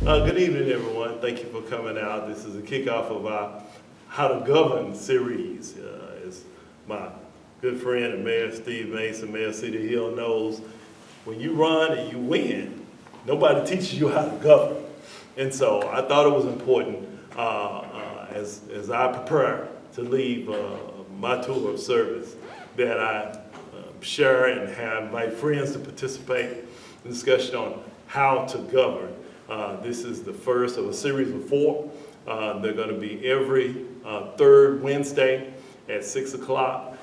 Good evening, everyone. Thank you for coming out. This is a kickoff of our How to Govern series. As my good friend and Mayor Steve Mason, Mayor Cedar Hill knows, when you run and you win, nobody teaches you how to govern. And so I thought it was important as I prepare to leave my tour of service that I share and have my friends to participate in discussion on how to govern. This is the first of a series of 4. They're going to be every third Wednesday at 6 o'clock.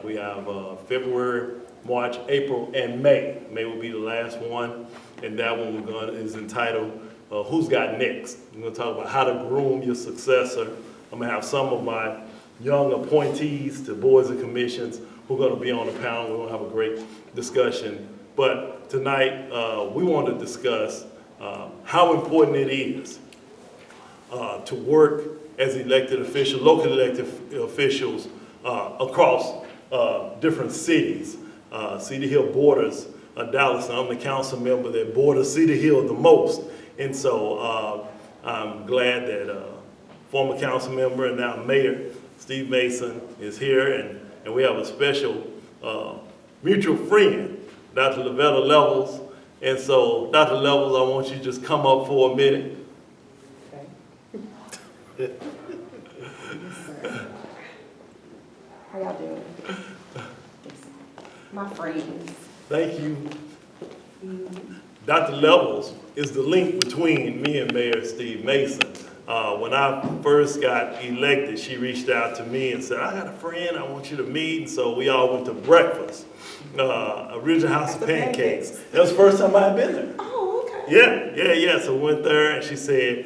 We have February, March, April, and May. May will be the last one, and that one is entitled Who's Got Next? We're going to talk about how to groom your successor. I'm going to have some of my young appointees to boards and commissions who are going to be on the panel. We're going to have a great discussion. But tonight, we want to discuss how important it is to work as elected officials, local elected officials across different cities. Cedar Hill borders Dallas, and I'm the council member that borders Cedar Hill the most. And so I'm glad that former council member and now Mayor Steve Mason is here, and we have a special mutual friend, Dr. Lavetta Levels. And so, Dr. Levels, I want you to just come up for a minute. Okay. How y'all doing? My friends. Thank you. Dr. Levels is the link between me and Mayor Steve Mason. When I first got elected, she reached out to me and said, I got a friend I want you to meet. And so we all went to breakfast, Original House of Pancakes. That was the first time I had been there. Oh, okay. Yeah. So we went there and she said,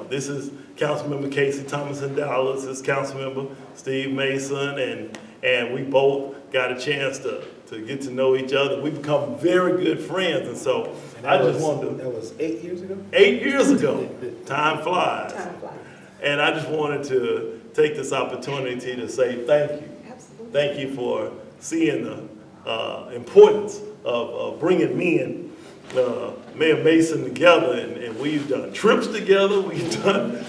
this is Councilmember Casey Thomas in Dallas, this is Councilmember Steve Mason, and we both got a chance to get to know each other. We become very good friends, and so I just wanted to. That was 8 years ago? 8 years ago. Time flies. Time flies. And I just wanted to take this opportunity to say thank you. Absolutely. Thank you for seeing the importance of bringing me and Mayor Mason together, and we've done trips together. We've done,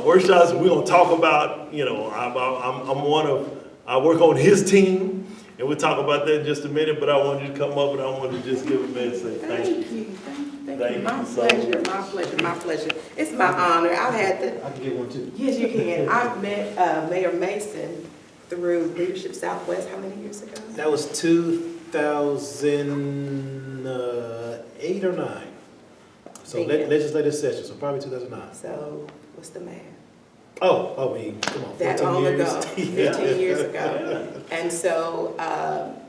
workshops. And we're gonna talk about, I work on his team. And we'll talk about that in just a minute, but I want you to come up and I want to just give a minute and say thank you. Thank you. My pleasure. It's my honor. I've had the. I can get one too. Yes, you can. I've met Mayor Mason through Leadership Southwest how many years ago? That was 2008 or 9. So legislative session, so probably 2009. So what's the math? Oh, come on, 14 That long years. ago, 15 years ago. And so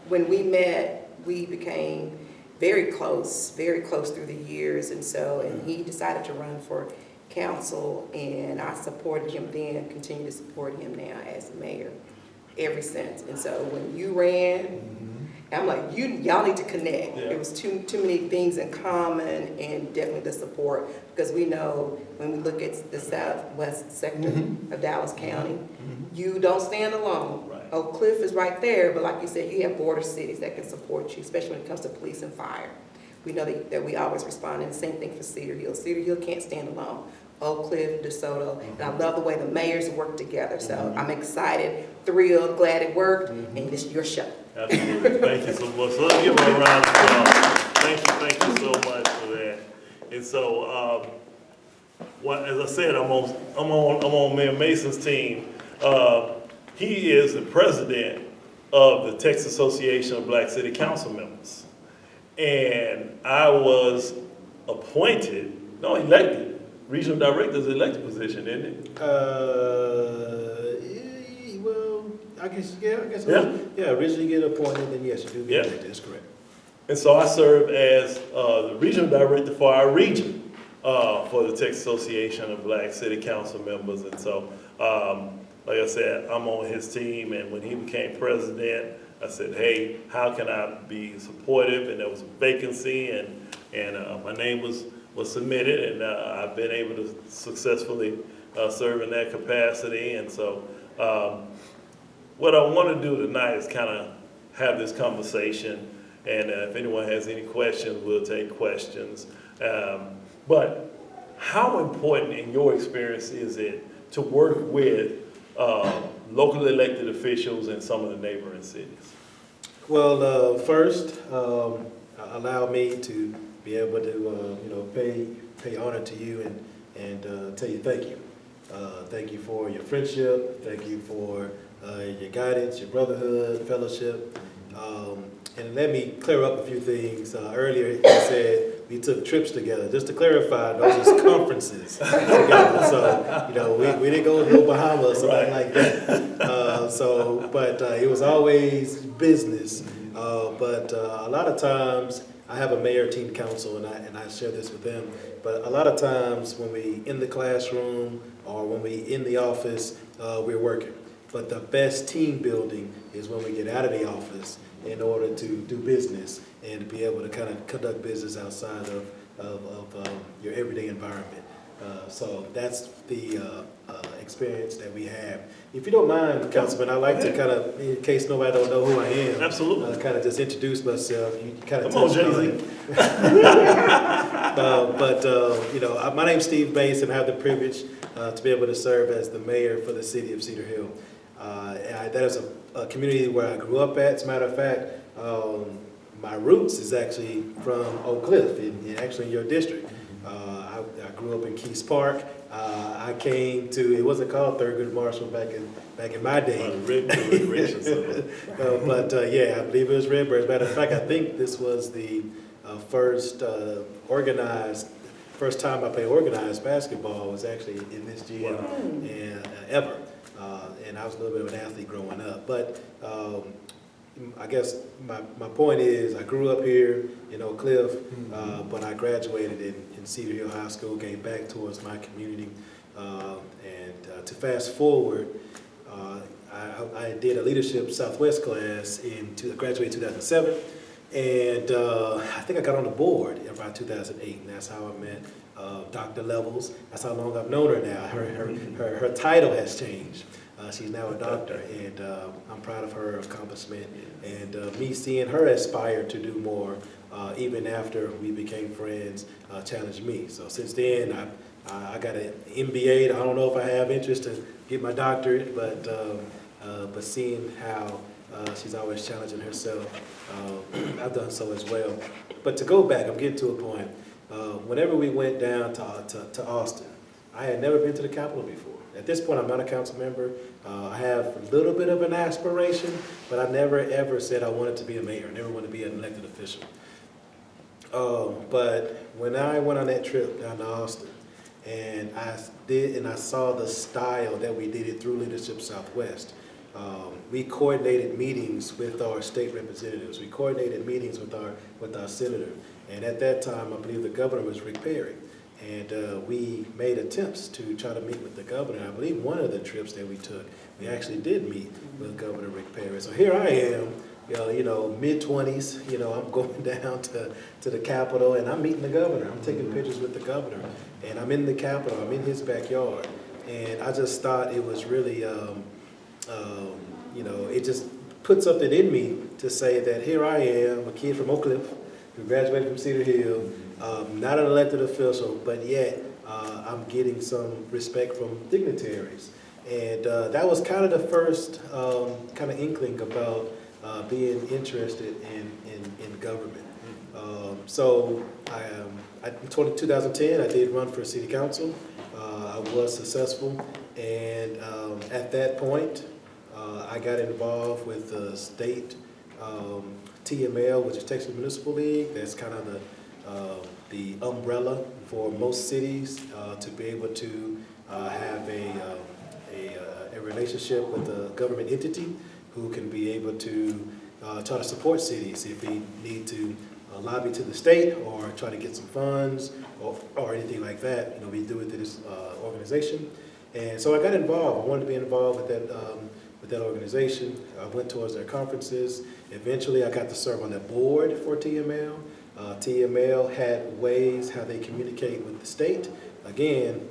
when we met, we became very close through the years. And he decided to run for council, and I supported him then, continue to support him now as mayor ever since. And so when you ran, I'm like, y'all need to connect. Yeah. There was too many things in common, and definitely the support, because we know when we look at the southwest sector of Dallas County, you don't stand alone. Right. Oak Cliff is right there, but like you said, you have border cities that can support you, especially when it comes to police and fire. We know that we always respond, and the same thing for Cedar Hill. Cedar Hill can't stand alone. Oak Cliff, DeSoto, and I love the way the mayors work together. So I'm excited, thrilled, glad it worked, and this is your show. Absolutely. Thank you so much. So let's give her a round of applause. Thank you so much for that. And so, as I said, I'm on Mayor Mason's team. He is the president of the Texas Association of Black City Council Members, and I was elected. Regional director is an elected position, isn't it? Well, I guess. Yeah. Originally get appointed, then yes, you do get elected. That's correct. And so I serve as the regional director for our region for the Texas Association of Black City Council Members. And so, like I said, I'm on his team. And when he became president, I said, hey, how can I be supportive? And there was a vacancy, and my name was submitted, and I've been able to successfully serve in that capacity. And so what I want to do tonight is kind of have this conversation And if anyone has any questions, we'll take questions. But how important in your experience is it to work with locally elected officials in some of the neighboring cities? Well, first, allow me to be able to, pay honor to you and tell you thank you. Thank you for your friendship. Thank you for your guidance, your brotherhood, fellowship. And let me clear up a few things. Earlier, you said we took trips together. Just to clarify, those are conferences together. So, we didn't go to no Bahamas or something like that. But it was always business. But a lot of times, I have a mayor team council, and I share this with them. But a lot of times, when we in the classroom or when we in the office, we're working. But the best team building is when we get out of the office in order to do business and to be able to kind of conduct business outside of your everyday environment. So that's the experience that we have. If you don't mind, Councilman, I'd like to kind of, in case nobody don't know who I am, Absolutely. kind of just introduce myself. You kind of Come on, touched on Jay-Z. it. My name's Steve Bass, and I have the privilege to be able to serve as the mayor for the city of Cedar Hill. That is a community where I grew up at. As a matter of fact, my roots is actually from Oak Cliff, actually in your district. I grew up in Keys Park. I came to, it wasn't called Thurgood Marshall back in my day. Yeah, I believe it was Redbird. As a matter of fact, I think this was the first time I played organized basketball was actually in this gym. Wow. And ever. And I was a little bit of an athlete growing up. But I guess my point is I grew up here in Oak Cliff, but I graduated in Cedar Hill High School, came back towards my community. And to fast forward, I did a Leadership Southwest class graduated in 2007. And I think I got on the board around 2008, and that's how I met Dr. Levels. That's how long I've known her now. Her title has changed. She's now a doctor, and I'm proud of her accomplishment. And me seeing her aspire to do more, even after we became friends, challenged me. So since then, I got an MBA. I don't know if I have interest to get my doctorate, but seeing how she's always challenging herself, I've done so as well. But to go back, I'm getting to a point. Whenever we went down to Austin, I had never been to the Capitol before. At this point, I'm not a council member. I have a little bit of an aspiration, but I never ever said I wanted to be a mayor. I never wanted to be an elected official. But when I went on that trip down to Austin, and I saw the style that we did it through Leadership Southwest. We coordinated meetings with our state representatives. We coordinated meetings with our senator. And at that time, I believe the governor was Rick Perry. And we made attempts to try to meet with the governor. I believe one of the trips that we took, we actually did meet with Governor Rick Perry. So here I am, mid-20s, I'm going down to the Capitol, and I'm meeting the governor. I'm taking pictures with the governor. And I'm in the Capitol. I'm in his backyard. And I just thought it was really, it just put something in me to say that here I am, a kid from Oak Cliff, who graduated from Cedar Hill, not an elected official, but yet I'm getting some respect from dignitaries. And that was kind of the first kind of inkling about being interested in government. In 2010, I did run for city council. I was successful. And at that point, I got involved with the state TML, which is Texas Municipal League. That's kind of the umbrella for most cities to be able to have a relationship with a government entity who can be able to try to support cities if we need to lobby to the state or try to get some funds or anything like that. We do it through this organization. And so I got involved. I wanted to be involved with that organization. I went towards their conferences. Eventually, I got to serve on the board for TML. TML had ways how they communicate with the state. Again,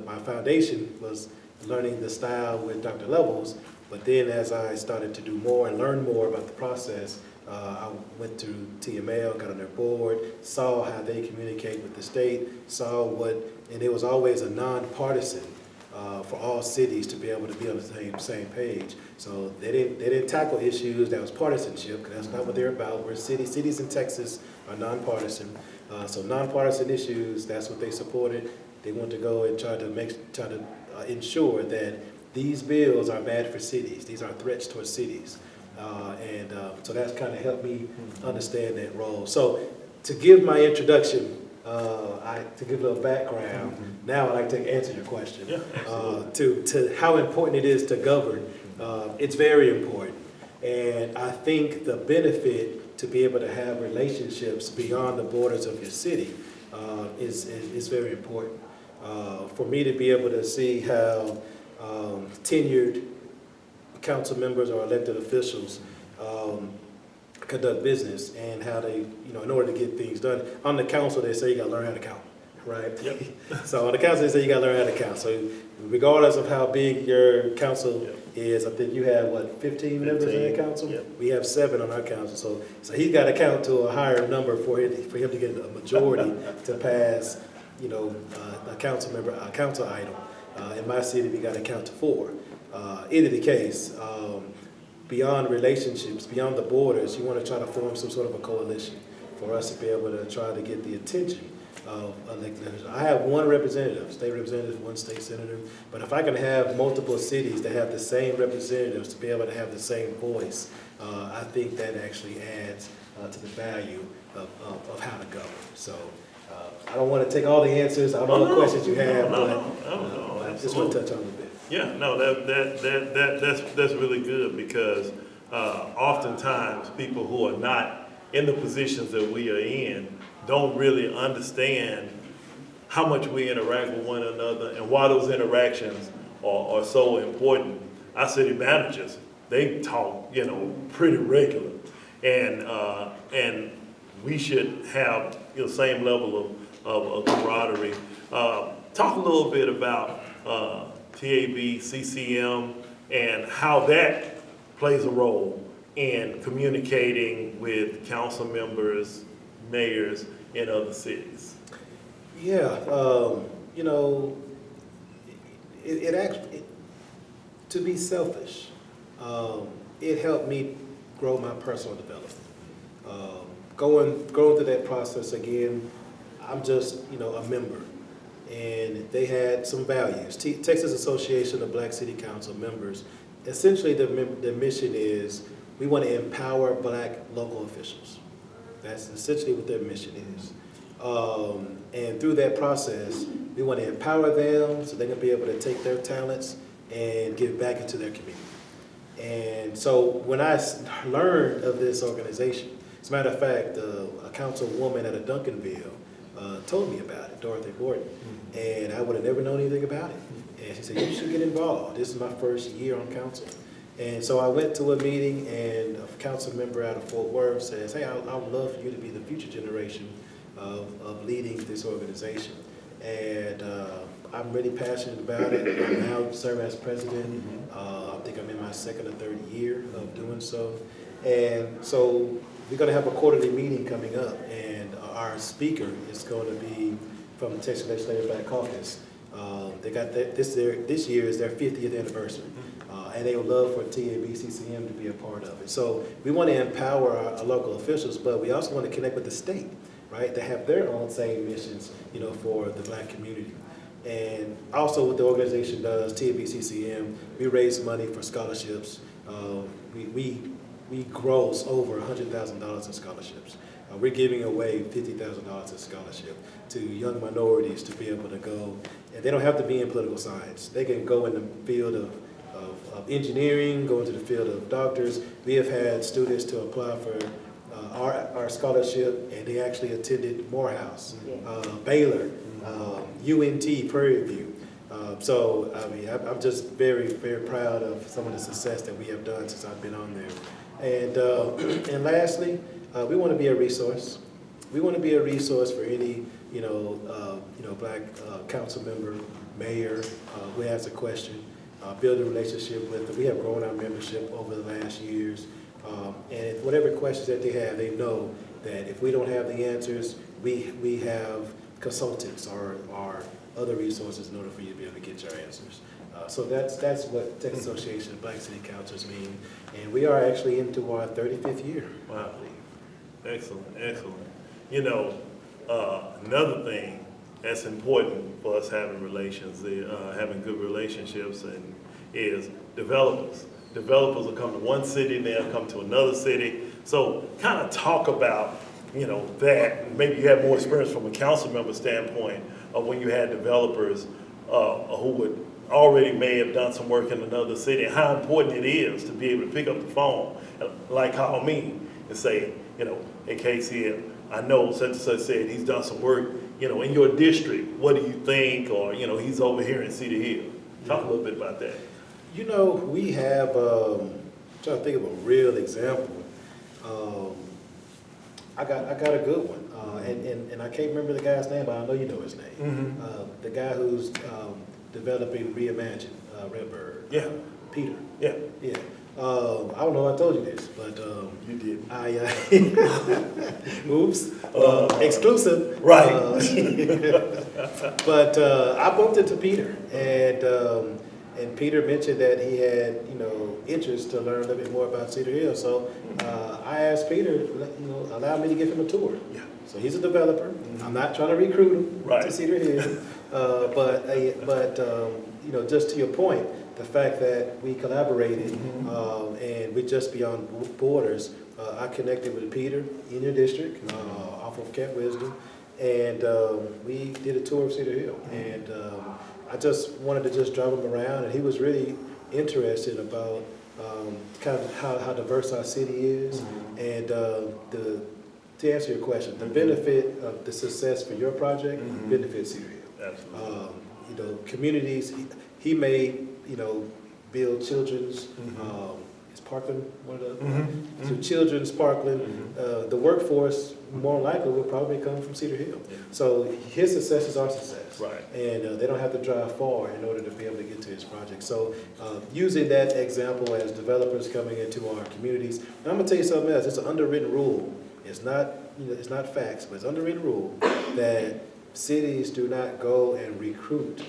my foundation was learning the style with Dr. Levels, But then as I started to do more and learn more about the process, I went through TML, got on their board, saw how they communicate with the state, saw and it was always a nonpartisan for all cities to be able to be on the same page. So they didn't tackle issues that was partisanship, because that's not what they're about. We're cities in Texas are nonpartisan. So nonpartisan issues, that's what they supported. They wanted to go and try to ensure that these bills are bad for cities. These are threats towards cities. So that's kind of helped me understand that role. So to give my introduction, to give a little background, now I'd like to answer your question. Yeah, absolutely. To how important it is to govern. It's very important. And I think the benefit to be able to have relationships beyond the borders of your city is very important. For me to be able to see how tenured council members or elected officials conduct business and how they, in order to get things done. On the council, they say you gotta learn how to count, right? Yep. So on the council, they say you gotta learn how to count. So regardless of how big your council is, I think you have, 15 members in the council? Yep. We have 7 on our council. So he's gotta count to a higher number for him to get a majority to pass, a council item. In my city, we gotta count to 4. Either the case, beyond relationships, beyond the borders, you want to try to form some sort of a coalition for us to be able to try to get the attention of elected officials. I have 1 representative, state representative, 1 state senator, but if I can have multiple cities that have the same representatives to be able to have the same voice, I think that actually adds to the value of how to govern. So I don't want to take all the answers, I don't know what questions you have, but I just want to touch on it a bit. Yeah, no, that's really good, because oftentimes people who are not in the positions that we are in don't really understand how much we interact with one another and why those interactions are so important. Our city managers, they talk, pretty regular, and we should have the same level of camaraderie. Talk a little bit about TAB, CCM, and how that plays a role in communicating with council members, mayors in other cities. Yeah, it actually, to be selfish, it helped me grow my personal development. Going through that process again, I'm just, a member. And they had some values. Texas Association of Black City Council members, essentially the mission is we want to empower Black local officials. That's essentially what their mission is. And through that process, we want to empower them so they can be able to take their talents and give back into their community. And so when I learned of this organization, as a matter of fact, a councilwoman at a Duncanville told me about it, Dorothy Gordon, and I would have never known anything about it. And she said, you should get involved. This is my first year on council. And so I went to a meeting, and a council member out of Fort Worth says, hey, I would love for you to be the future generation of leading this organization. And I'm really passionate about it. I now serve as president. I think I'm in my 2nd or 3rd year of doing so. And so we're going to have a quarterly meeting coming up, and our speaker is going to be from the Texas Legislative Black Caucus. They got this year is their 50th anniversary, and they would love for TABCCM to be a part of it. So we want to empower our local officials, but we also want to connect with the state, right? They have their own same missions, for the Black community. And also what the organization does, TABCCM, we raise money for scholarships. We gross over $100,000 in scholarships. We're giving away $50,000 in scholarship to young minorities to be able to go, and they don't have to be in political science. They can go in the field of engineering, go into the field of doctors. We have had students to apply for our scholarship, and they actually attended Morehouse, Baylor, UNT, Prairie View. So, I'm just very, very proud of some of the success that we have done since I've been on there. And lastly, we want to be a resource. We want to be a resource for any, Black council member, mayor who has a question. build a relationship with them. We have grown our membership over the last years. And whatever questions that they have, they know that if we don't have the answers, we have consultants or other resources in order for you to be able to get your answers. So that's what Texas Association of Black City Councils mean. And we are actually into our 35th year. Wow. Excellent, excellent. You know, another thing that's important for us having relations, having good relationships, and is developers. Developers will come to one city, they'll come to another city. So kind of talk about, you know, that. Maybe you have more experience from a council member standpoint of when you had developers who would already may have done some work in another city, and how important it is to be able to pick up the phone, like call me and say, you know, hey KCL, I know such and such said he's done some work, you know, in your district. What do you think? Or, you know, he's over here in Cedar Hill. Talk a little bit about that. You know, we have, I'm trying to think of a real example. I got a good one, and I can't remember the guy's name, but I know you know his name. The guy who's developing Reimagine Redbird. Yeah. Peter. Yeah. Yeah. I don't know if I told you this, but You did. oops, exclusive. Right. But I bumped into Peter, and Peter mentioned that he had, you know, interest to learn a little bit more about Cedar Hill. So I asked Peter, you know, allow me to give him a tour. Yeah. So he's a developer. I'm not trying to recruit him Right. to Cedar Hill, but you know, just to your point, the fact that we collaborated and we just beyond borders, I connected with Peter in your district off of Camp Wisdom, and we did a tour of Cedar Hill, and I just wanted to just drive him around, and he was really interested about kind of how diverse our city is, and to answer your question, the benefit of the success for your project benefits Cedar Hill. Absolutely. You know, communities, he may, you know, build children's, is Parkland one of the, so children's Parkland, the workforce more likely will probably come from Cedar Hill. Yeah. So his success is our success. Right. And they don't have to drive far in order to be able to get to his project. So using that example as developers coming into our communities, and I'm gonna tell you something else, it's an underwritten rule. It's not, you know, it's not facts, but it's an underwritten rule that cities do not go and recruit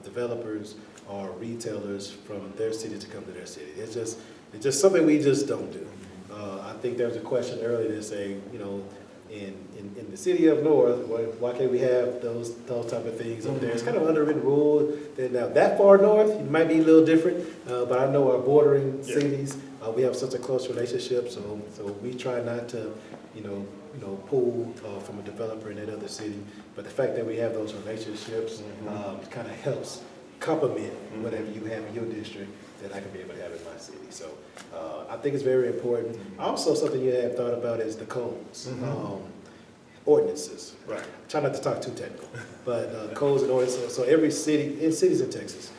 developers or retailers from their city to come to their city. It's just something we just don't do. I think there was a question earlier that say, you know, in the city up north, why can't we have those type of things up there? It's kind of an underwritten rule. Now that far north, it might be a little different, but I know our bordering cities, we have such a close relationship, so we try not to, you know, pull from a developer in that other city. But the fact that we have those relationships kind of helps complement whatever you have in your district that I can be able to have in my city. So I think it's very important. Also, something you have thought about is the codes, ordinances. Right. Try not to talk too technical, but codes and ordinances. So every city, in cities in Texas,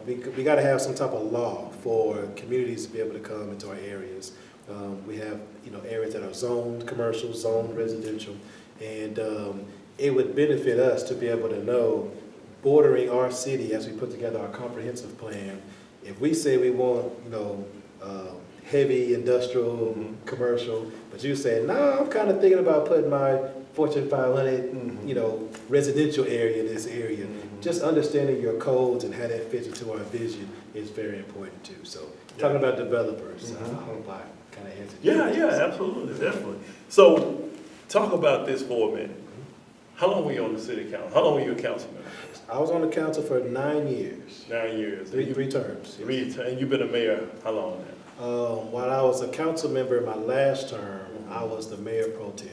we got to have some type of law for communities to be able to come into our areas. We have, you know, areas that are zoned commercial, zoned residential, and it would benefit us to be able to know, bordering our city as we put together our comprehensive plan, if we say we want, you know, heavy industrial, commercial, but you say, no, I'm kind of thinking about putting my Fortune 500, you know, residential area in this area. Just understanding your codes and how that fits into our vision is very important too. So talking about developers, I hope I kind of answered your Yeah, absolutely, definitely. So talk about this for a minute. How long were you on the city council? How long were you a councilman? I was on the council for 9 years. 9 years. Three terms. Yes. And you've been a mayor how long now? While I was a council member in my last term, I was the mayor pro tem.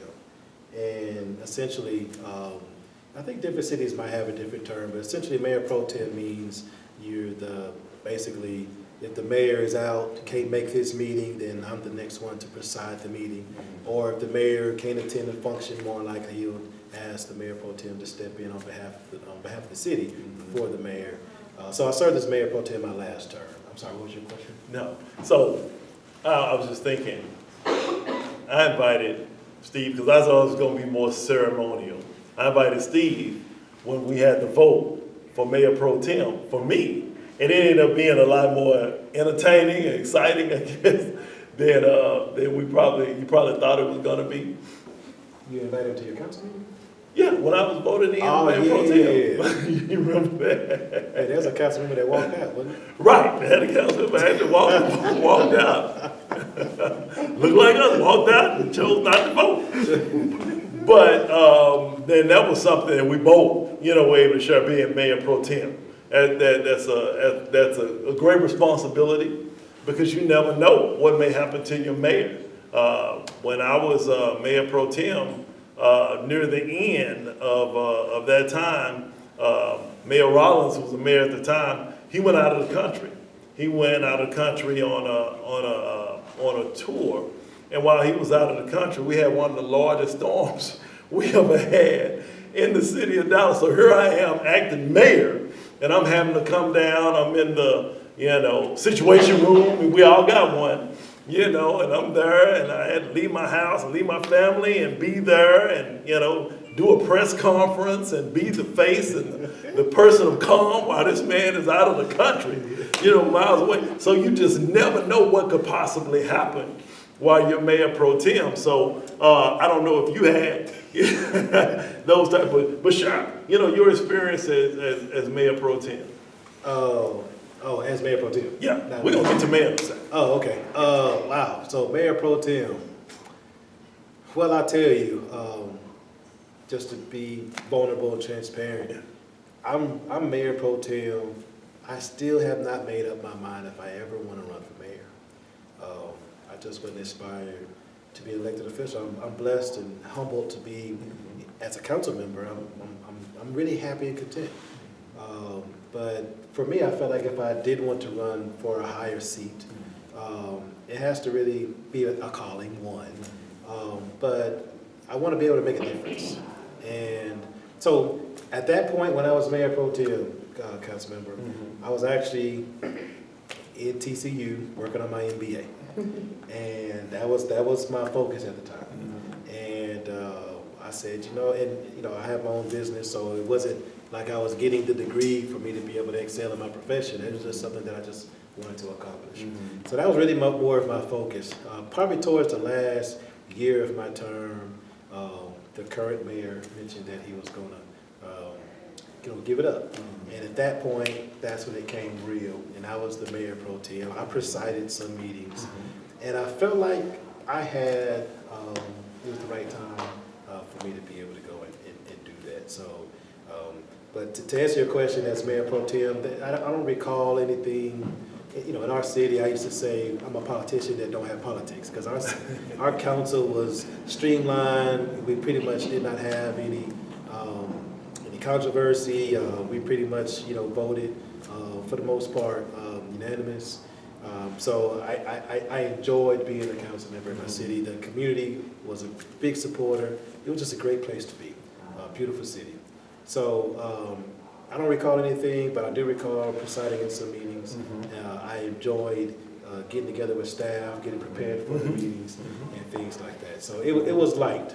And essentially, I think different cities might have a different term, but essentially mayor pro tem means you're basically, if the mayor is out, can't make this meeting, then I'm the next one to preside the meeting. Or if the mayor can't attend a function, more likely he'll ask the mayor pro tem to step in on behalf of the city for the mayor. So I served as mayor pro tem my last term. I'm sorry, what was your question? No. So I was just thinking, I invited Steve, because I thought it was going to be more ceremonial. I invited Steve when we had the vote for mayor pro tem for me. And it ended up being a lot more entertaining and exciting, I guess, than you probably thought it was gonna be. You invited him to your council meeting? Yeah, when I was voted in, Oh, Mayor Pro yeah. Tem. You remember that? Hey, there's a council member that walked out, wasn't it? Right, they had a council member, had to walk out. Looked like us, walked out and chose not to vote. But then that was something that we both, were able to share being Mayor Pro Tem. That's a great responsibility because you never know what may happen to your mayor. When I was Mayor Pro Tem, near the end of that time, Mayor Rollins, who was the mayor at the time, he went out of the country. He went out of the country on a tour, and while he was out of the country, we had one of the largest storms we ever had in the city of Dallas. So here I am, acting mayor, and I'm having to come down. I'm in the situation room, and we all got one. And I'm there, and I had to leave my house and leave my family and be there and, do a press conference and be the face and the person of calm while this man is out of the country, miles away. So you just never know what could possibly happen while you're Mayor Pro Tem. So I don't know if you had those type of, but sure, your experience as Mayor Pro Tem. Oh, as Mayor Pro Tem? Yeah, we're going to get to mayor in a second. Oh, okay. Wow. So Mayor Pro Tem, well, I tell you, just to be vulnerable and transparent, I'm Mayor Pro Tem. I still have not made up my mind if I ever want to run for mayor. I just wasn't inspired to be elected official. I'm blessed and humbled to be, as a council member, I'm really happy and content. But for me, I felt like if I did want to run for a higher seat, it has to really be a calling, one. But I want to be able to make a difference. And so at that point, when I was Mayor Pro Tem, council member, I was actually in TCU working on my MBA. And that was my focus at the time. And I said, I have my own business, so it wasn't like I was getting the degree for me to be able to excel in my profession. It was just something that I just wanted to accomplish. So that was really more of my focus. Probably towards the last year of my term, the current mayor mentioned that he was going to give it up. And at that point, that's when it came real. And I was the Mayor Pro Tem. I presided some meetings. And I felt like I had, it was the right time for me to be able to go and do that. So, but to answer your question as Mayor Pro Tem, I don't recall anything. In our city, I used to say I'm a politician that don't have politics because our council was streamlined. We pretty much did not have any controversy. We pretty much voted for the most part unanimous. So I enjoyed being a council member in my city. The community was a big supporter. It was just a great place to be, a beautiful city. So I don't recall anything, but I do recall presiding in some meetings. I enjoyed getting together with staff, getting prepared for the meetings, and things like that. So it was light.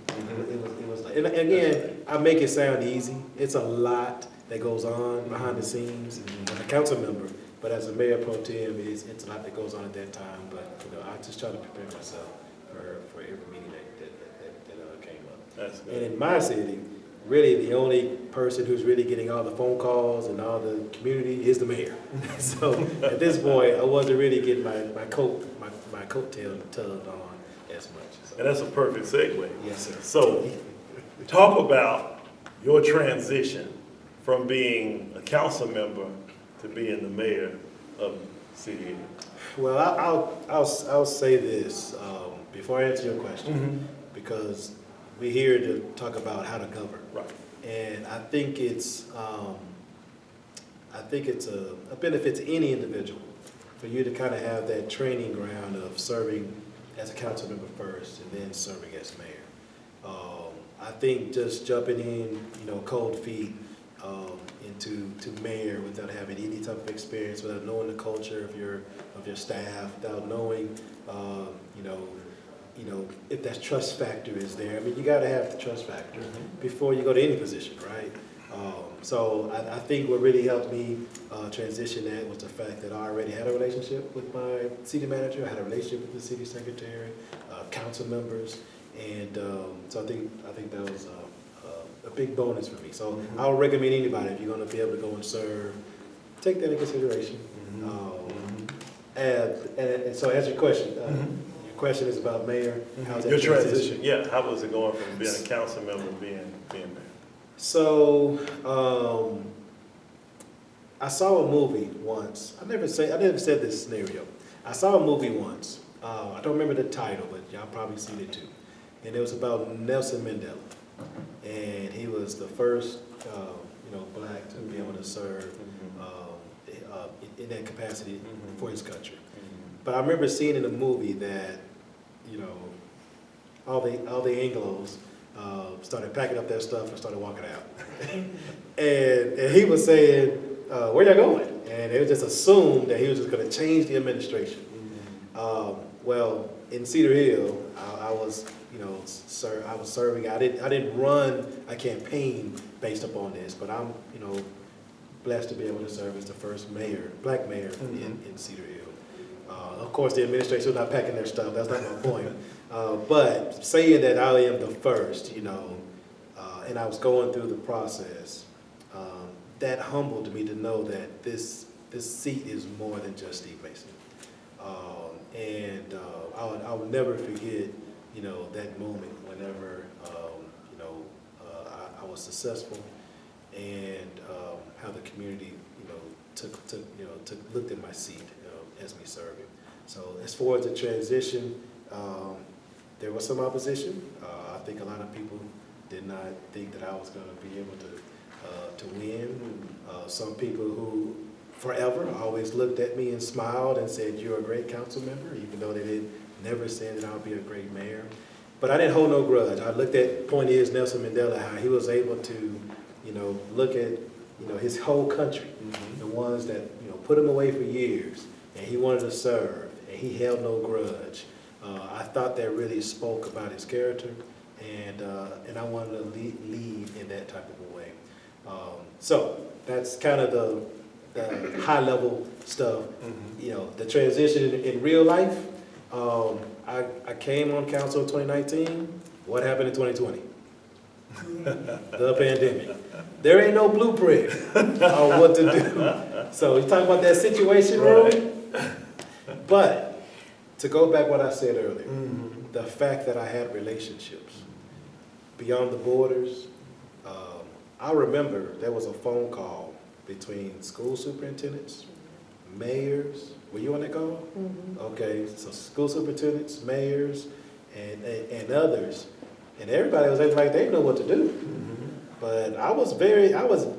It was light. And again, I make it sound easy. It's a lot that goes on behind the scenes as a council member. But as a Mayor Pro Tem, it's a lot that goes on at that time. But I just try to prepare myself for every meeting that came up. That's good. And in my city, really the only person who's really getting all the phone calls and all the community is the mayor. So at this point, I wasn't really getting my coattail tugged on as much. So. And that's a perfect segue. Yes, sir. So talk about your transition from being a council member to being the mayor of Cedar. Well, I'll say this before I answer your question, because we're here to talk about how to govern. Right. And I think it's a benefit to any individual for you to kind of have that training ground of serving as a council member first and then serving as mayor. I think just jumping in, cold feet into mayor without having any type of experience, without knowing the culture of your staff, without knowing, if that trust factor is there. I mean, you got to have the trust factor before you go to any position, right? So I think what really helped me transition that was the fact that I already had a relationship with my city manager. I had a relationship with the city secretary, council members, and so I think that was a big bonus for me. So I would recommend anybody, if you're going to be able to go and serve, take that into consideration. And so answer your question. Your question is about mayor. How's that Your transition, yeah, how was it going from being a council member to being there? So, I saw a movie once. I never said this scenario. I saw a movie once. I don't remember the title, but y'all probably seen it too. And it was about Nelson Mandela, and he was the first, black to be able to serve in that capacity for his country. But I remember seeing in the movie that, all the Anglos started packing up their stuff and started walking out. and he was saying, where y'all going? And it was just assumed that he was just going to change the administration. Well, in Cedar Hill, I was serving. I didn't run a campaign based upon this, but I'm, blessed to be able to serve as the first black mayor in Cedar Hill. Of course, the administration was not packing their stuff. That's not my point. But saying that I am the first, and I was going through the process, that humbled me to know that this seat is more than just Steve Mason. I will never forget, that moment whenever, I was successful, and how the community, looked at my seat as me serving. So as far as the transition, there was some opposition. I think a lot of people did not think that I was going to be able to win. Some people who forever always looked at me and smiled and said, "You're a great council member," even though they never said that I would be a great mayor. But I didn't hold no grudge. I looked at, point is, Nelson Mandela, how he was able to, look at, his whole country, the ones that, put him away for years, and he wanted to serve, and he held no grudge. I thought that really spoke about his character, and I wanted to lead in that type of a way. So that's kind of the high level stuff. The transition in real life. I came on council in 2019. What happened in 2020? The pandemic. There ain't no blueprint on what to do. So you talk about that situation room. But to go back what I said earlier, the fact that I had relationships beyond the borders. I remember there was a phone call between school superintendents, mayors. Were you on that call? Okay, so school superintendents, mayors, and others, and everybody was acting like they didn't know what to do. But I was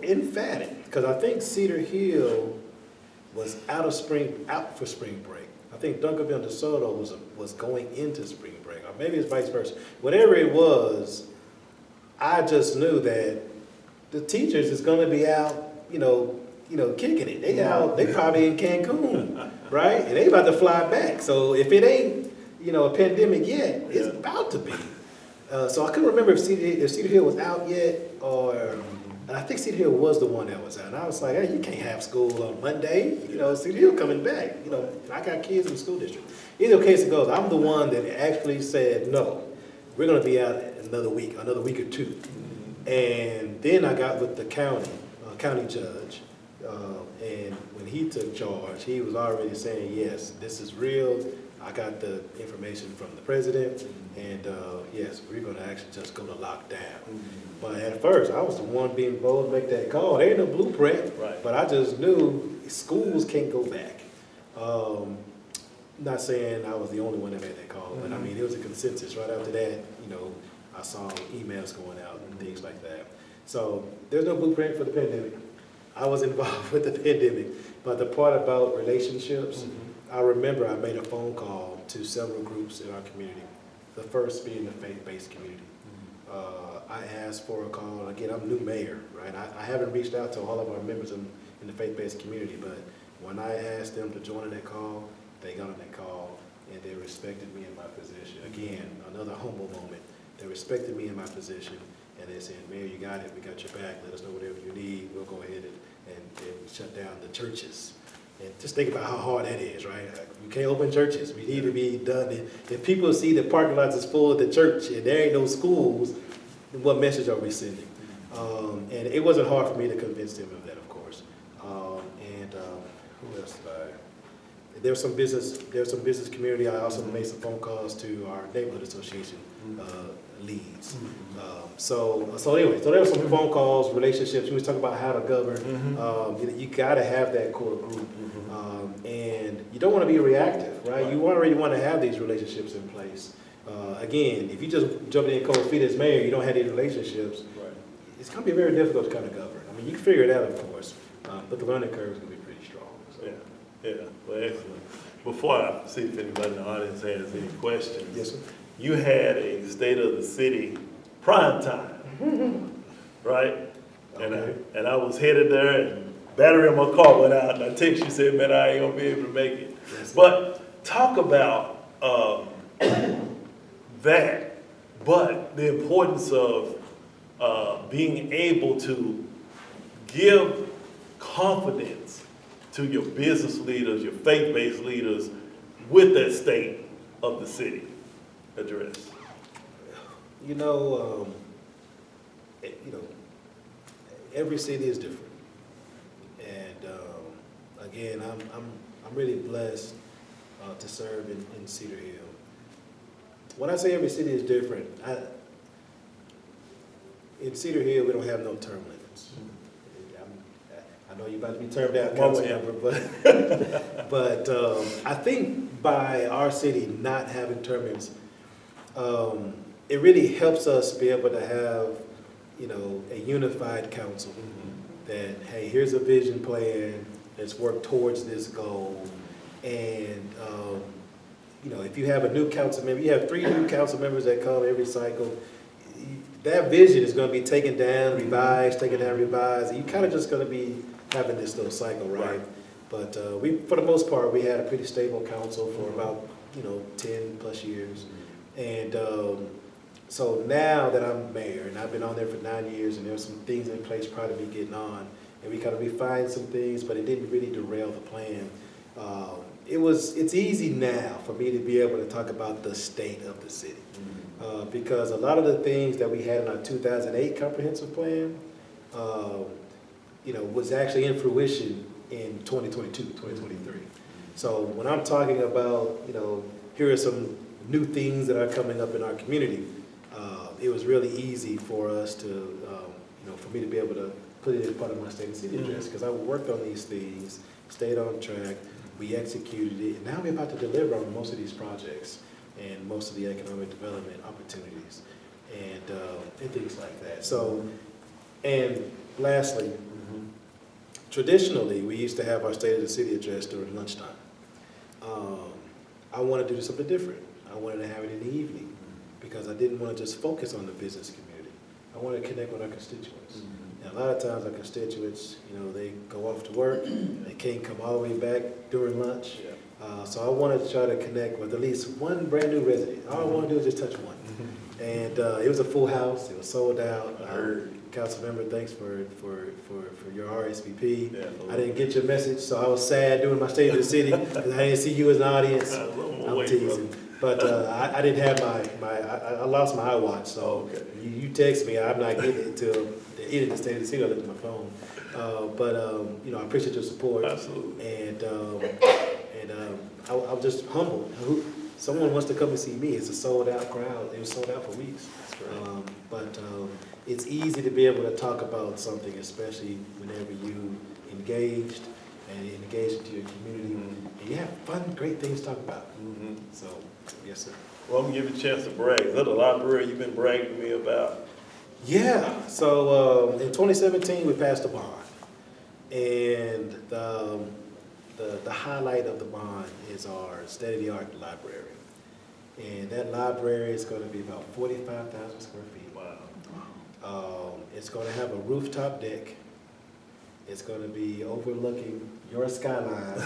emphatic, because I think Cedar Hill was out for spring break. I think Duncanville DeSoto was going into spring break, or maybe it's vice versa. Whatever it was, I just knew that the teachers is going to be out, kicking it. They probably in Cancun, right? And they about to fly back. So if it ain't, a pandemic yet, it's about to be. So I couldn't remember if Cedar Hill was out yet, and I think Cedar Hill was the one that was out. And I was like, hey, you can't have school on Monday. Cedar Hill coming back. I got kids in the school district. Either case it goes, I'm the one that actually said, no, we're going to be out another week or two. And then I got with the county judge, and when he took charge, he was already saying, yes, this is real. I got the information from the president, and yes, we're going to actually just go to lockdown. But at first, I was the one being bold to make that call. There ain't no blueprint, but I just knew schools can't go back. Not saying I was the only one that made that call, but I mean, it was a consensus. Right after that, I saw emails going out and things like that. So there's no blueprint for the pandemic. I was involved with the pandemic, but the part about relationships, I remember I made a phone call to several groups in our community, the first being the faith-based community. I asked for a call. Again, I'm new mayor, right? I haven't reached out to all of our members in the faith-based community, but when I asked them to join in that call, they got on that call, and they respected me in my position. Again, another humble moment. They respected me in my position, and they said, Mayor, you got it, we got your back, let us know whatever you need, we'll go ahead and shut down the churches. And just think about how hard that is, right? You can't open churches, we need to be done. If people see the parking lots is full at the church and there ain't no schools, then what message are we sending? And it wasn't hard for me to convince them of that, of course. Who else did I? There's some business community. I also made some phone calls to our neighborhood association leads. So there were some phone calls, relationships. We was talking about how to govern. You got to have that core group, and you don't want to be reactive, right? You already want to have these relationships in place. Again, if you just jump in cold feet as mayor, you don't have these relationships. Right. It's going to be very difficult to kind of govern. I mean, you can figure it out, of course, but the learning curve is going to be pretty strong. So. Yeah, well, excellent. Before I see if anybody in the audience has any questions. Yes, sir. You had a State of the City prime time, right? Okay. And I was headed there, and battery in my car went out, and I text you, said, man, I ain't gonna be able to make it. Yes, sir. But talk about that, but the importance of being able to give confidence to your business leaders, your faith-based leaders with that State of the City address. Every city is different, and again, I'm really blessed to serve in Cedar Hill. When I say every city is different, in Cedar Hill we don't have no term limits. I know you're about to be termed out, Councilman, but I think by our city not having term limits, it really helps us be able to have, a unified council that, hey, here's a vision plan, let's work towards this goal. And, if you have a new council member, you have 3 new council members that come every cycle, that vision is going to be taken down, revised, and you kind of just going to be having this little cycle, right? But for the most part, we had a pretty stable council for about, 10 plus years. And so now that I'm mayor, and I've been on there for 9 years, and there's some things in place prior to me getting on, and we kind of refined some things, but it didn't really derail the plan. It's easy now for me to be able to talk about the state of the city. Because a lot of the things that we had in our 2008 comprehensive plan, was actually in fruition in 2022, 2023. So when I'm talking about, here are some new things that are coming up in our community, it was really easy for us to, for me to be able to put it as part of my state and city address, because I worked on these things, stayed on track, we executed it, and now we're about to deliver on most of these projects and most of the economic development opportunities and things like that. So, and lastly, traditionally, we used to have our State of the City address during lunchtime. I wanted to do something different. I wanted to have it in the evening because I didn't want to just focus on the business community. I wanted to connect with our constituents. And a lot of times our constituents, they go off to work, they can't come all the way back during lunch. So I wanted to try to connect with at least one brand new resident. All I want to do is just touch one. And it was a full house, it was sold out. I heard. Council member, thanks for your RSVP. Yeah, I didn't get your message, so I was sad doing my State of the City because I didn't see you as an audience. I'm teasing. But I didn't have I lost my iWatch, so you text me, I'm not getting it until the end of the State of the City. I looked at my phone. I appreciate your support. Absolutely. And I'm just humbled. Someone wants to come and see me. It's a sold out crowd. It was sold out for weeks. But it's easy to be able to talk about something, especially whenever you engaged into your community, and you have fun, great things to talk about. So, yes, sir. Well, I'm gonna give you a chance to brag. Is that a library you've been bragging to me about? Yeah. So in 2017, we passed a bond, and the highlight of the bond is our state-of-the-art library. And that library is going to be about 45,000 square feet. Wow. It's going to have a rooftop deck. It's going to be overlooking your skyline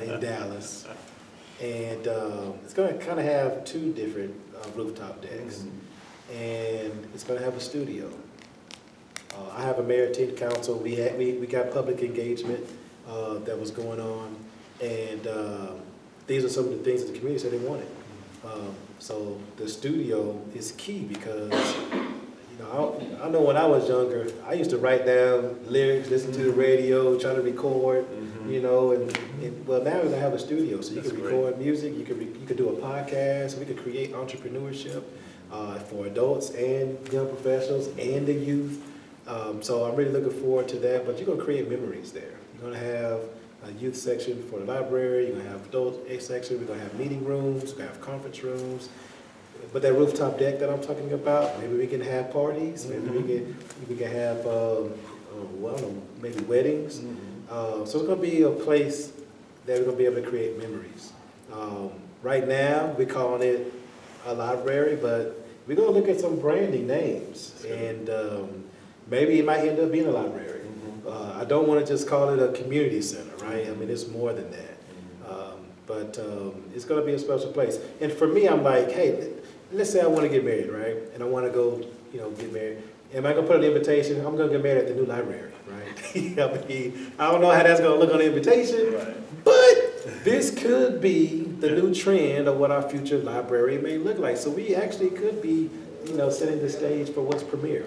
in Dallas. And it's going to kind of have 2 different rooftop decks. and it's gonna have a studio. I have a mayor team council, we got public engagement that was going on, and these are some of the things that the community said they wanted. So the studio is key because, I know when I was younger, I used to write down lyrics, listen to the radio, try to record, and well, now we're gonna have a studio, so you can record music, you could do a podcast, we could create entrepreneurship for adults and young professionals and the youth. So I'm really looking forward to that, but you're gonna create memories there. You're gonna have a youth section for the library, you're gonna have adult section, we're gonna have meeting rooms, we're gonna have conference rooms. But that rooftop deck that I'm talking about, maybe we can have parties, maybe we can have, well, I don't know, maybe weddings. So it's gonna be a place that we're gonna be able to create memories. Right now, we're calling it a library, but we're gonna look at some branding names, and maybe it might end up being a library. I don't wanna just call it a community center, right? I mean, it's more than that. But it's gonna be a special place. And for me, I'm like, hey, let's say I wanna get married, right? And I wanna go, get married. Am I gonna put an invitation? I'm gonna get married at the new library, right? I mean, I don't know how that's gonna look on the invitation, but this could be the new trend of what our future library may look like. So we actually could be, setting the stage for what's premier.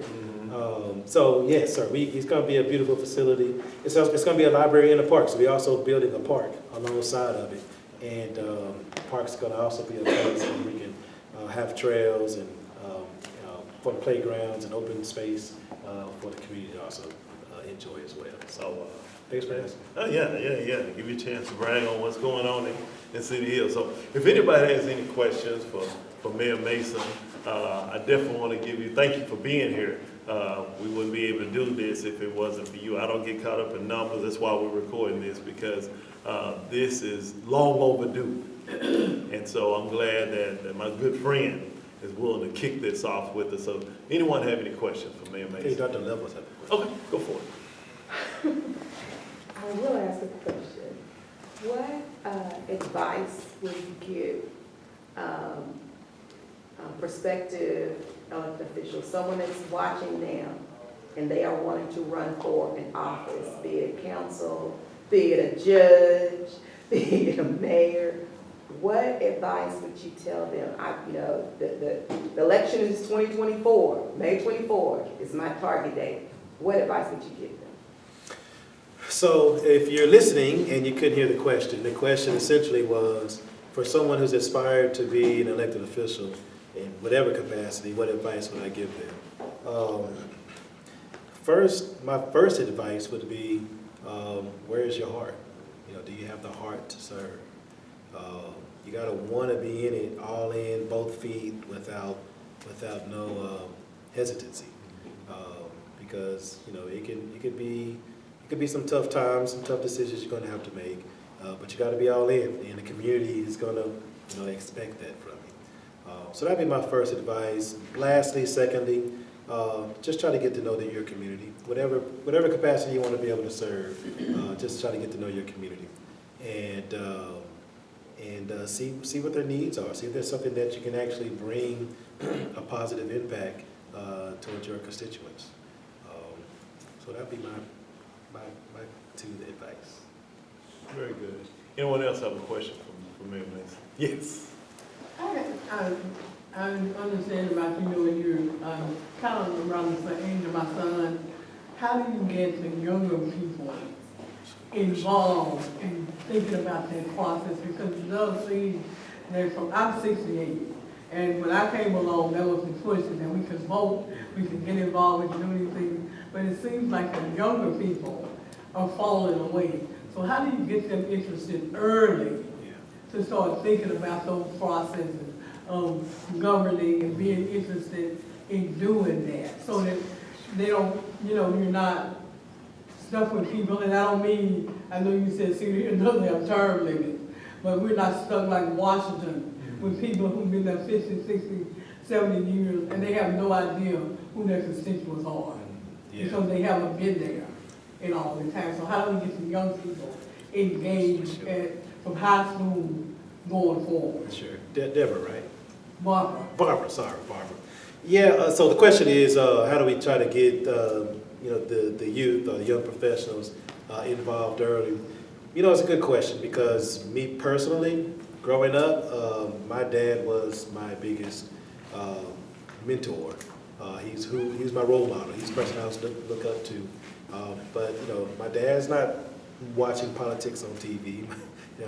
So yes, sir, it's gonna be a beautiful facility. It's gonna be a library in the park, so we're also building a park alongside of it. And the park's gonna also be a place where we can have trails and for playgrounds and open space for the community to also enjoy as well. So thanks for asking. Oh, yeah. Give you a chance to brag on what's going on in City Hill. So if anybody has any questions for Mayor Mason, I definitely want to thank you for being here. We wouldn't be able to do this if it wasn't for you. I don't get caught up in numbers. That's why we're recording this, because this is long overdue. And so I'm glad that my good friend is willing to kick this off with us. So anyone have any questions for Mayor Mason? Hey, Dr. Levels have a question. Okay, go for it. I will ask a question. What advice would you give prospective elected officials, someone that's watching now and they are wanting to run for an office, be it council, be it a judge, be it a mayor? What advice would you tell them? The election is 2024, May 24th is my target date. What advice would you give them? So if you're listening and you couldn't hear the question essentially was, for someone who's aspired to be an elected official in whatever capacity, what advice would I give them? My first advice would be, where is your heart? Do you have the heart to serve? You gotta wanna be in it, all in, both feet, without no hesitancy. Because it could be some tough times, some tough decisions you're gonna have to make, but you gotta be all in, and the community is gonna expect that from you. So that'd be my first advice. Lastly, secondly, just try to get to know your community. Whatever capacity you want to be able to serve, just try to get to know your community, and see what their needs are. See if there's something that you can actually bring a positive impact towards your constituents. So that'd be my two advice. Very good. Anyone else have a question for Mayor Mason? Yes. I understand about and you're kind of around the age of my son. How do you get the younger people involved in thinking about that process? Because it does seem that I'm 68, and when I came along, there was a push that we could vote, we could get involved, we could do anything. But it seems like the younger people are falling away. So how do you get them interested early to start thinking about those processes of governing and being interested in doing that, so that they don't, you're not stuck with people? And I don't mean, I know you said Cedar Hill doesn't have term limits, but we're not stuck like Washington with people who've been there 50, 60, 70 years, and they have no idea who their constituents are, because they haven't been there in all the time. So how do we get the young people engaged from high school going forward? Sure. Deborah, right? Barbara. Barbara. Yeah, so the question is, how do we try to get, the youth or the young professionals involved early? It's a good question because me personally, growing up, my dad was my biggest mentor. He's my role model. He's the person I was look up to. But my dad's not watching politics on TV.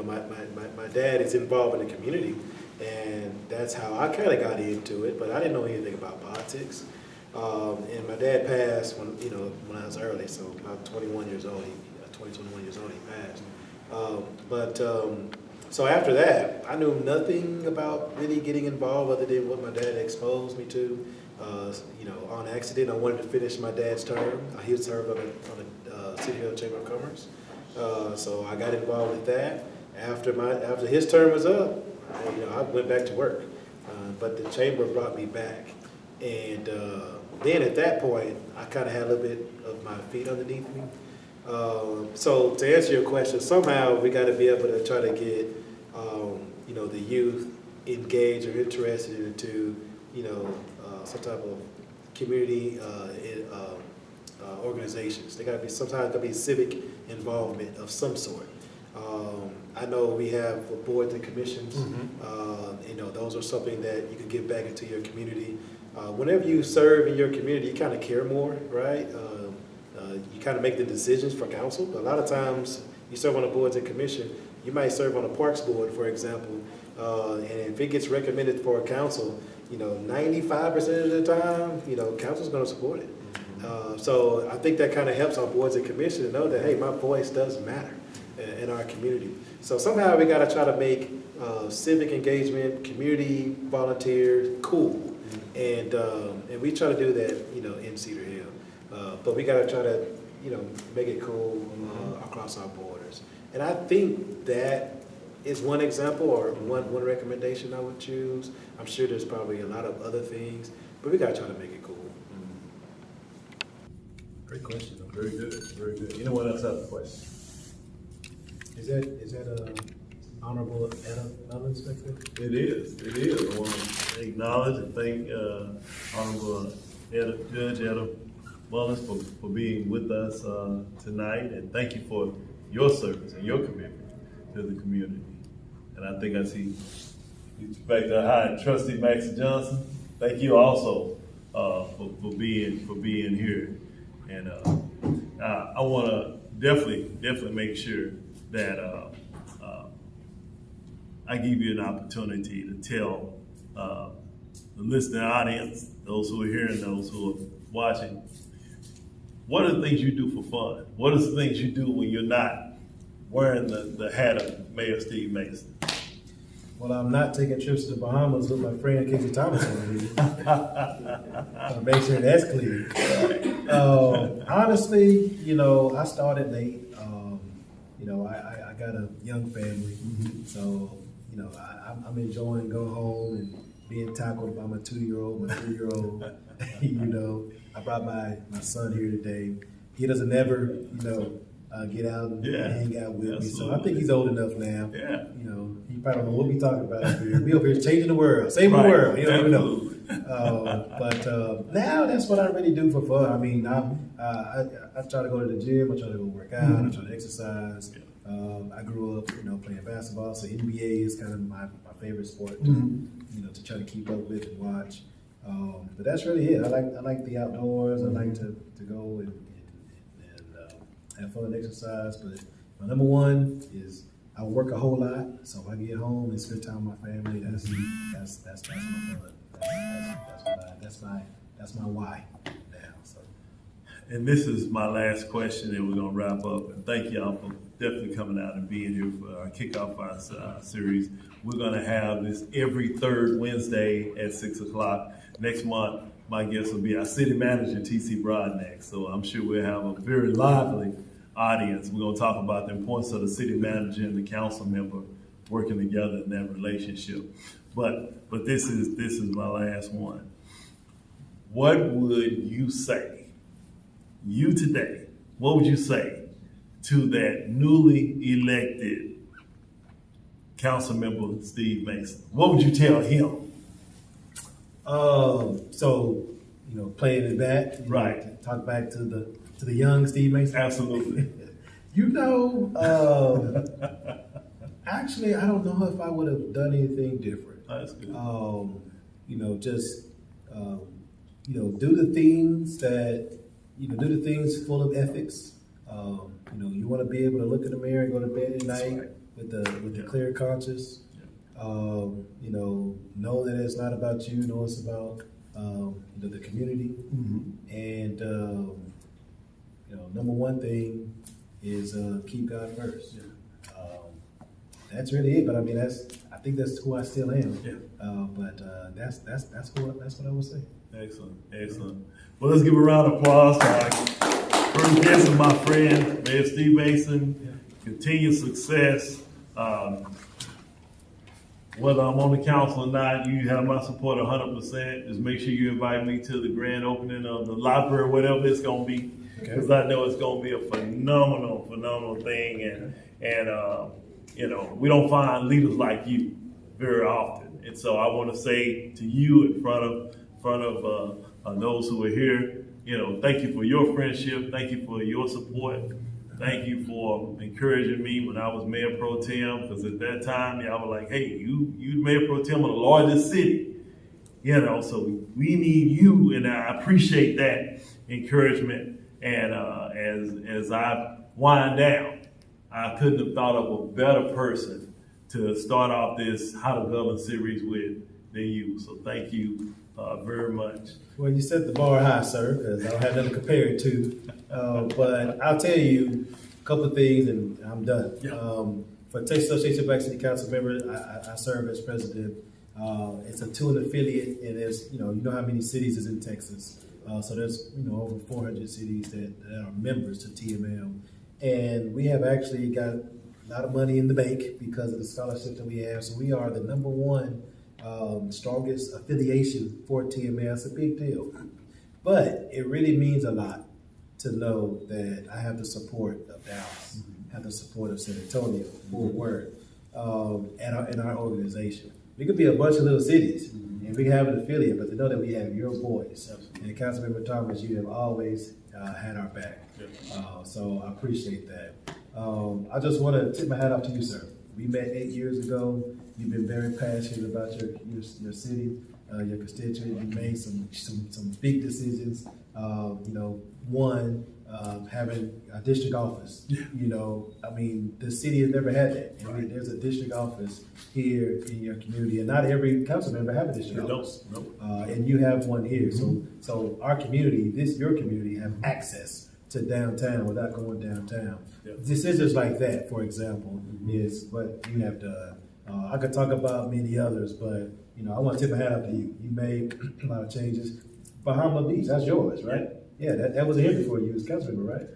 My dad is involved in the community, and that's how I kind of got into it. But I didn't know anything about politics. And my dad passed when I was early, so about 21 years old. 21 years old, he passed. So after that, I knew nothing about really getting involved other than what my dad exposed me to. On accident, I wanted to finish my dad's term. He was served on the City Hill Chamber of Commerce. So I got involved with that. After his term was up, I went back to work. But the chamber brought me back. And then at that point, I kind of had a little bit of my feet underneath me. So to answer your question, somehow we got to be able to try to get, the youth engaged or interested into, some type of community organizations. They got to be sometimes got to be civic involvement of some sort. I know we have boards and commissions. Those are something that you can give back into your community. Whenever you serve in your community, you kind of care more, right? You kind of make the decisions for council. But a lot of times you serve on a boards and commission, you might serve on a parks board, for example, and if it gets recommended for a council, 95% of the time, council's going to support it. So I think that kind of helps our boards and commission to know that, hey, my voice does matter in our community. So somehow we got to try to make civic engagement, community volunteers cool, and we try to do that, in Cedar Hill. But we got to try to, make it cool across our borders. And I think that is one example or one recommendation I would choose. I'm sure there's probably a lot of other things, but we got to try to make it cool. Great question. Very good, very good. Anyone else have a question? Is that honorable another inspector? It is. I want to acknowledge and thank Honorable Judge Etta Mullins for being with us tonight, and thank you for your service and your commitment to the community. And I think I see Inspector High Trustee Max Johnson. Thank you also for being here. And I want to definitely make sure that I give you an opportunity to tell the listening audience, those who are here and those who are watching, what are the things you do for fun? What are the things you do when you're not wearing the hat of Mayor Steve Mason? Well, I'm not taking trips to the Bahamas with my friend Casey Thomas over here. To make sure that's clear. Honestly, I started late. I got a young family, so I'm enjoying going home and being tackled by my 2-year-old, my 3-year-old. I brought my son here today. He doesn't ever, get out and hang out with me. So I think he's old enough now. Yeah. He probably don't know what we talking about up here. We over here changing the world, saving the world. You don't even know. But now that's what I really do for fun. I mean, I try to go to the gym. I try to go work out. I try to exercise. I grew up, playing basketball. So NBA is kind of my favorite sport to try to keep up with and watch. But that's really it. I like the outdoors. I like to go and have fun and exercise. But my number one is I work a whole lot. So if I get home and spend time with my family, that's my fun. That's my why now. So. And this is my last question, and we're gonna wrap up. And thank y'all for definitely coming out and being here for our kickoff our series. We're gonna have this every third Wednesday at 6 o'clock. Next month, my guest will be our city manager, T.C. Broadnax. So I'm sure we'll have a very lively audience. We're gonna talk about the importance of the city manager and the council member working together in that relationship. But this is my last one. What would you say, what would you say to that newly elected council member, Steve Mason? What would you tell him? So, you know, playing it back. You know, Right. talk back to the young Steve Mason. Absolutely. You know, actually, I don't know if I would have done anything different. That's good. You know, just, you know, do the things that, you know, do the things full of ethics. You know, you want to be able to look in the mirror and go to bed at night right. with the clear conscience. Yeah. You know that it's not about you, know it's about, you know, the community. And, you know, number one thing is keep God first. That's really it. But I mean, I think that's who I still am. Yeah. But that's what I would say. Excellent, excellent. Well, let's give a round of applause to our first guest of my friend, Mayor Steve Mason. Continued success. Whether I'm on the council or not, you have my support 100%. Just make sure you invite me to the grand opening of the library, whatever it's gonna be. Because I know it's gonna be a phenomenal thing. And you know, we don't find leaders like you very often. And so I want to say to you in front of those who are here, you know, thank you for your friendship. Thank you for your support. Thank you for encouraging me when I was mayor pro tem, because at that time, y'all were like, hey, you mayor pro tem of the largest city. You know, so we need you, and I appreciate that encouragement. And as I wind down, I couldn't have thought of a better person to start off this How to Govern series with than you. So thank you very much. Well, you set the bar high, sir, because I don't have nothing to compare it to. But I'll tell you a couple of things, and I'm done. Yeah. For Texas Association of Black City Council member, I serve as president. It's a two-in affiliate, and there's you know how many cities is in Texas. So there's over 400 cities that are members to TML, and we have actually got a lot of money in the bank because of the scholarship that we have. So we are the number one strongest affiliation for TML. It's a big deal, but it really means a lot to know that I have the support of Dallas, have the support of San Antonio, Fort Worth, in our organization. We could be a bunch of little cities, and we can have an affiliate, but to know that we have your voice. And Councilmember Thomas, you have always had our back. So I appreciate that. I just want to tip my hat off to you, sir. We met 8 years ago. You've been very passionate about your city, your constituent. You made some big decisions. One, having a district office. I mean, the city has never had that. I mean, there's a district office here in your community, and not every council member have a district office. And you have one here. So our community, your community, have access to downtown without going downtown. Decisions like that, for example, is what you have done. I could talk about many others, but I want to tip my hat up to you. You made a lot of changes. Bahama Beach, that's yours, right? Yeah, that was here before you was council member, right?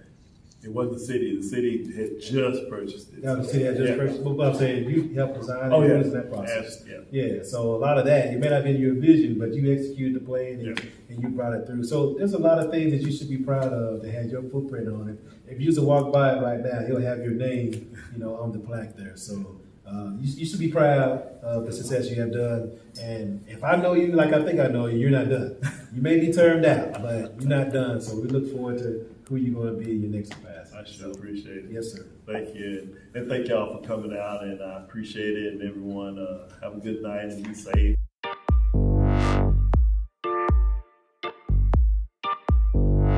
It wasn't the city. The city had just purchased it. Yeah, the city had just purchased. But I'm saying you helped design yeah. in that process. Yeah. So a lot of that, it may not be your vision, but you executed the plan and you brought it through. So there's a lot of things that you should be proud of that had your footprint on it. If you was to walk by it right now, he'll have your name, on the plaque there. So you should be proud of the success you have done. And if I know you like I think I know you, you're not done. You may be termed out, but you're not done. So we look forward to who you're going to be in your next capacity. I sure appreciate it. Yes, sir. Thank you. And thank y'all for coming out, and I appreciate it. And everyone, have a good night and be safe.